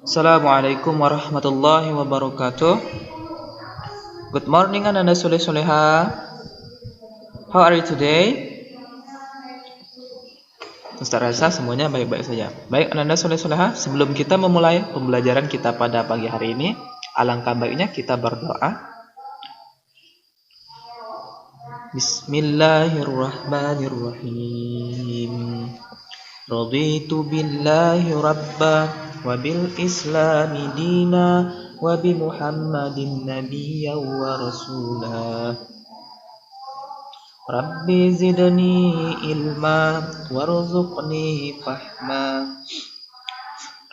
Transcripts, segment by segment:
Assalamualaikum warahmatullahi wabarakatuh. Good morning Ananda Soleh-Soleha. How are you today? Ustaz rasa semuanya baik-baik saja. Baik Ananda Soleh-Soleha, sebelum kita memulai pembelajaran kita pada pagi hari ini, alangkah baiknya kita berdoa. Bismillahirrahmanirrahim. Raditu billahi rabba wa bil islami dina wa bi Muhammadin nabiyya wa rasula. Rabbi zidni ilma warzuqni fahma.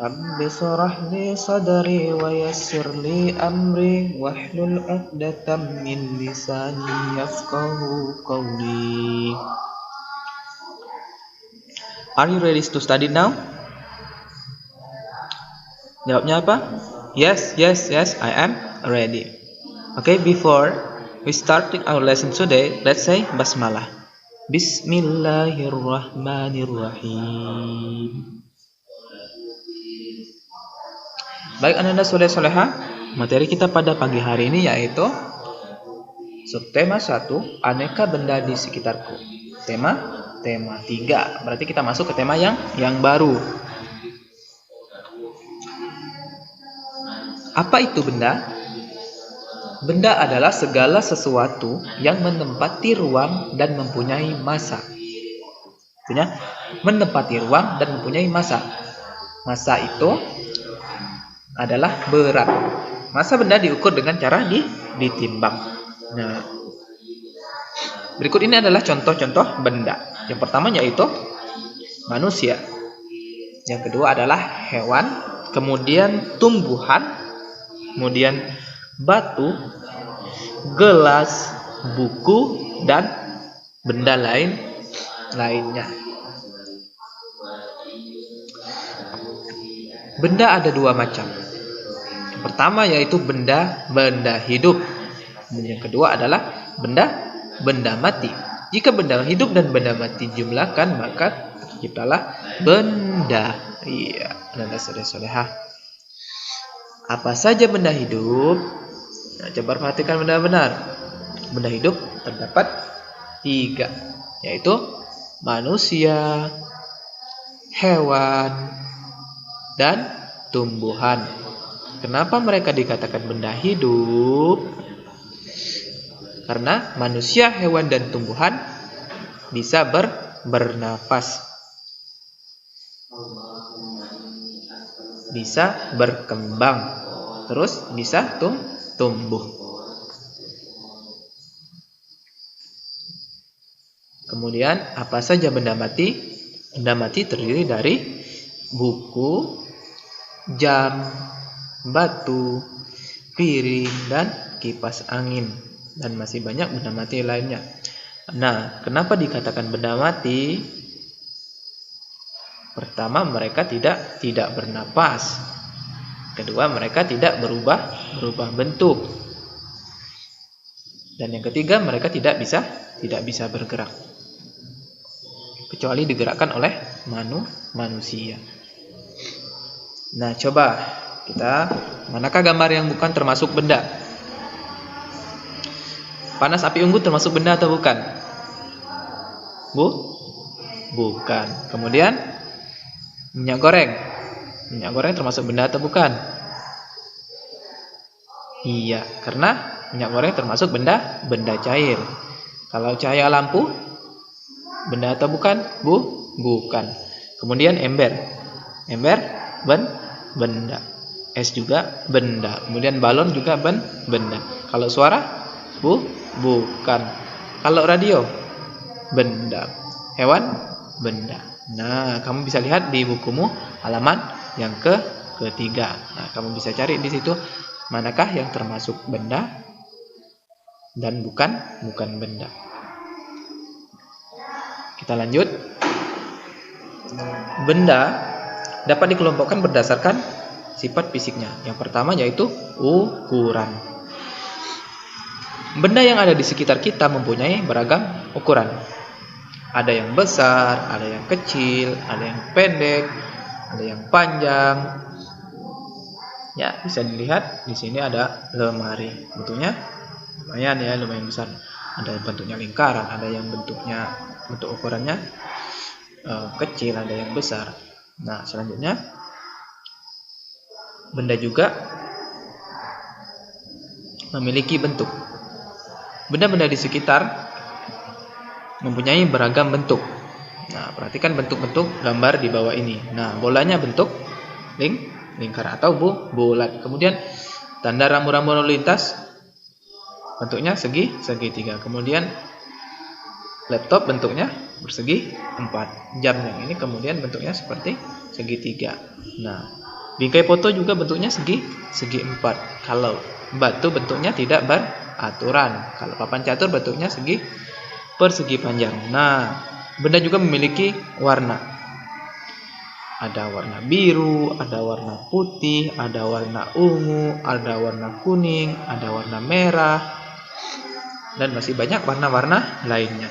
Rabbi shrah li sadri wa yassir li amri wahlul 'uqdatam min lisani yafqahu qawli. Are you ready to study now? Jawabnya apa? Yes, I am ready. Okay, before we starting our lesson today, let's say basmalah. Bismillahirrahmanirrahim. Baik Ananda Soleh-Soleha, materi kita pada pagi hari ini yaitu subtema 1, aneka benda di sekitarku. Tema 3. Berarti kita masuk ke tema yang baru. Apa itu benda? Benda adalah segala sesuatu yang menempati ruang dan mempunyai massa. Menempati ruang dan mempunyai massa. Massa itu adalah berat. Massa benda diukur dengan cara ditimbang. Nah, berikut ini adalah contoh-contoh benda. Yang pertama yaitu manusia. Yang kedua adalah hewan, kemudian tumbuhan, kemudian batu, gelas, buku, dan benda lainnya. Benda ada dua macam. Yang pertama yaitu benda hidup. Dan yang kedua adalah benda mati. Jika benda hidup dan benda mati jumlahkan, maka terciptalah benda. Iya, Ananda Soleh-Soleha. Apa saja benda hidup? Nah, coba perhatikan benar-benar. Benda hidup terdapat 3, yaitu manusia, hewan, dan tumbuhan. Kenapa mereka dikatakan benda hidup? Karena manusia, hewan, dan tumbuhan bisa bernafas, bisa berkembang, terus bisa tumbuh. Kemudian apa saja benda mati? Benda mati terdiri dari buku, jam, batu, piring, dan kipas angin. Dan masih banyak benda mati lainnya. Nah, kenapa dikatakan benda mati? Pertama, mereka tidak bernapas. Kedua, mereka tidak berubah bentuk. Dan yang ketiga, mereka tidak bisa bergerak, kecuali digerakkan oleh manusia. Nah, coba manakah gambar yang bukan termasuk benda? Panas api unggun termasuk benda atau bukan? Bukan. Kemudian minyak goreng. Minyak goreng termasuk benda atau bukan? Iya, karena minyak goreng termasuk benda cair. Kalau cahaya lampu, benda atau bukan? Bukan. Kemudian ember. Ember benda. Es juga benda. Kemudian balon juga benda. Kalau suara? Bukan. Kalau radio? Benda. Hewan? Benda. Nah, kamu bisa lihat di bukumu halaman yang ketiga. Nah, kamu bisa cari di situ manakah yang termasuk benda dan bukan benda. Kita lanjut. Benda dapat dikelompokkan berdasarkan sifat fisiknya. Yang pertama yaitu ukuran. Benda yang ada di sekitar kita mempunyai beragam ukuran. Ada yang besar, ada yang kecil, ada yang pendek, ada yang panjang. Ya, bisa dilihat di sini ada lemari. Bentuknya lumayan ya, lumayan besar. Ada bentuknya lingkaran, ada yang bentuk ukurannya kecil, ada yang besar. Nah, selanjutnya benda juga memiliki bentuk. Benda-benda di sekitar mempunyai beragam bentuk. Nah, perhatikan bentuk-bentuk gambar di bawah ini. Nah, bolanya bentuk lingkar atau bulat. Kemudian tanda rambu-rambu lalu lintas bentuknya segitiga. Kemudian laptop bentuknya persegi 4. Jam yang ini kemudian bentuknya seperti segitiga. Nah, bingkai foto juga bentuknya segi 4. Kalau batu bentuknya tidak beraturan. Kalau papan catur bentuknya persegi panjang. Nah, benda juga memiliki warna. Ada warna biru, ada warna putih, ada warna ungu, ada warna kuning, ada warna merah, dan masih banyak warna-warna lainnya.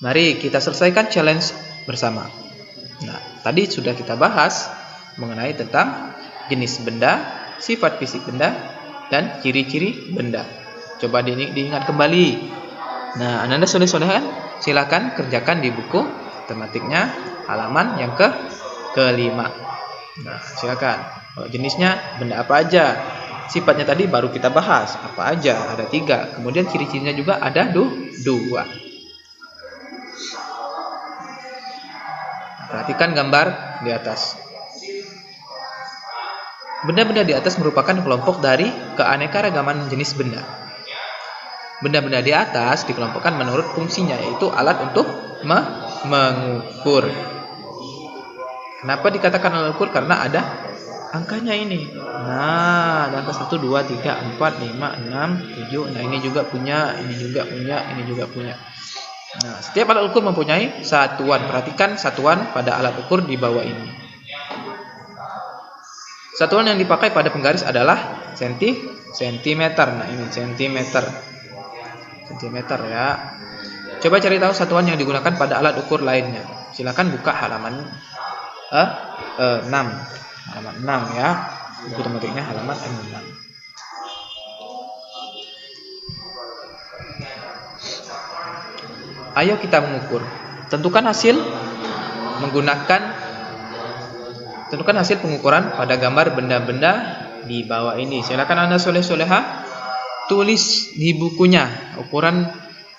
Mari kita selesaikan challenge bersama. Nah, tadi sudah kita bahas mengenai tentang jenis benda, sifat fisik benda, dan ciri-ciri benda. Coba diingat kembali. Nah, Anda soleh-solehan, silakan kerjakan di buku tematiknya halaman yang kelima. Nah, silakan. Kalau jenisnya benda apa aja? Sifatnya tadi baru kita bahas. Apa aja? Ada 3. Kemudian ciri-cirinya juga ada 2. Perhatikan gambar di atas. Benda-benda di atas merupakan kelompok dari keanekaragaman jenis benda. Benda-benda di atas dikelompokkan menurut fungsinya, yaitu alat untuk mengukur. Kenapa dikatakan alat ukur? Karena ada angkanya ini. Nah, ada angka 1, 2, 3, 4, 5, 6, 7. Nah, ini juga punya, ini juga punya, ini juga punya. Nah, setiap alat ukur mempunyai satuan. Perhatikan satuan pada alat ukur di bawah ini. Satuan yang dipakai pada penggaris adalah sentimeter. Nah, ini sentimeter ya. Coba cari tahu satuan yang digunakan pada alat ukur lainnya. Silakan buka halaman 6. Halaman 6 ya. Buku tematiknya halaman 6. Ayo kita mengukur. Tentukan hasil pengukuran pada gambar benda-benda di bawah ini. Silakan Anda soleh-soleha tulis di bukunya ukuran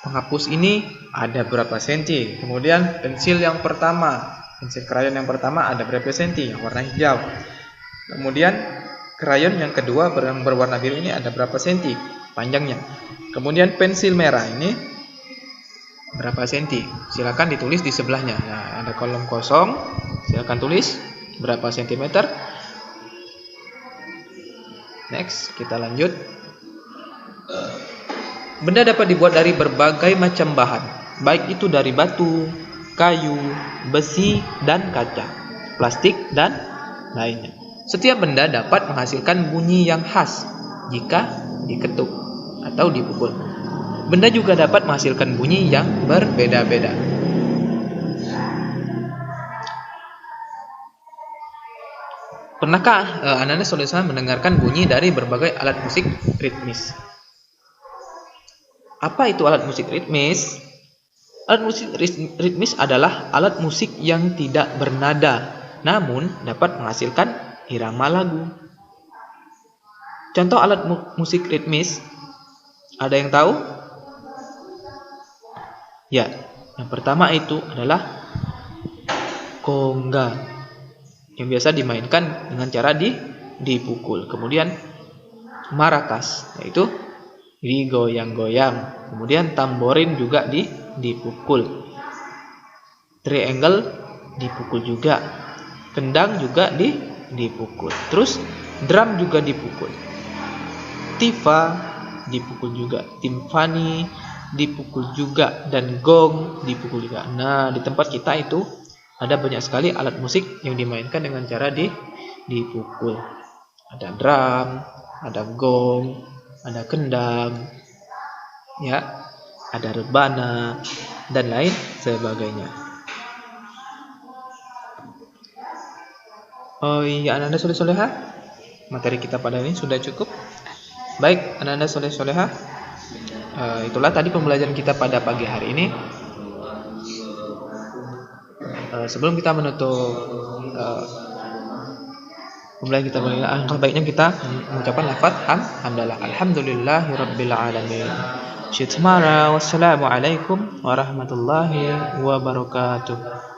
penghapus ini ada berapa senti. Kemudian pensil krayon yang pertama ada berapa senti, yang warna hijau. Kemudian krayon yang kedua berwarna biru ini ada berapa senti panjangnya. Kemudian pensil merah ini berapa senti. Silakan ditulis di sebelahnya. Nah, ada kolom kosong. Silakan tulis berapa sentimeter. Next, kita lanjut. Benda dapat dibuat dari berbagai macam bahan, baik itu dari batu, kayu, besi, dan kaca, plastik, dan lainnya. Setiap benda dapat menghasilkan bunyi yang khas jika diketuk atau dipukul. Benda juga dapat menghasilkan bunyi yang berbeda-beda. Pernahkah Anda mendengarkan bunyi dari berbagai alat musik ritmis? Apa itu alat musik ritmis? Alat musik ritmis adalah alat musik yang tidak bernada, namun dapat menghasilkan irama lagu. Contoh alat musik ritmis, ada yang tahu? Ya, yang pertama itu adalah konga, yang biasa dimainkan dengan cara dipukul. Kemudian marakas, yaitu digoyang-goyang. Kemudian tamborin juga dipukul. Triangle dipukul juga. Kendang juga dipukul. Terus drum juga dipukul. Tifa dipukul juga. Timpani dipukul juga, dan gong dipukul juga. Nah, di tempat kita itu ada banyak sekali alat musik yang dimainkan dengan cara dipukul. Ada drum, ada gong, ada kendang, ya, ada rebana, dan lain sebagainya. Oh iya, anak-anak soleh-soleha, materi kita pada ini sudah cukup. Baik, anak-anak soleh-soleha, itulah tadi pembelajaran kita pada pagi hari ini. Sebelum kita menutup pembelajaran kita, alangkah baiknya kita mengucapkan lafaz hamdalah. Alhamdulillahirabbil alamin. Wassalamualaikum warahmatullahi wabarakatuh.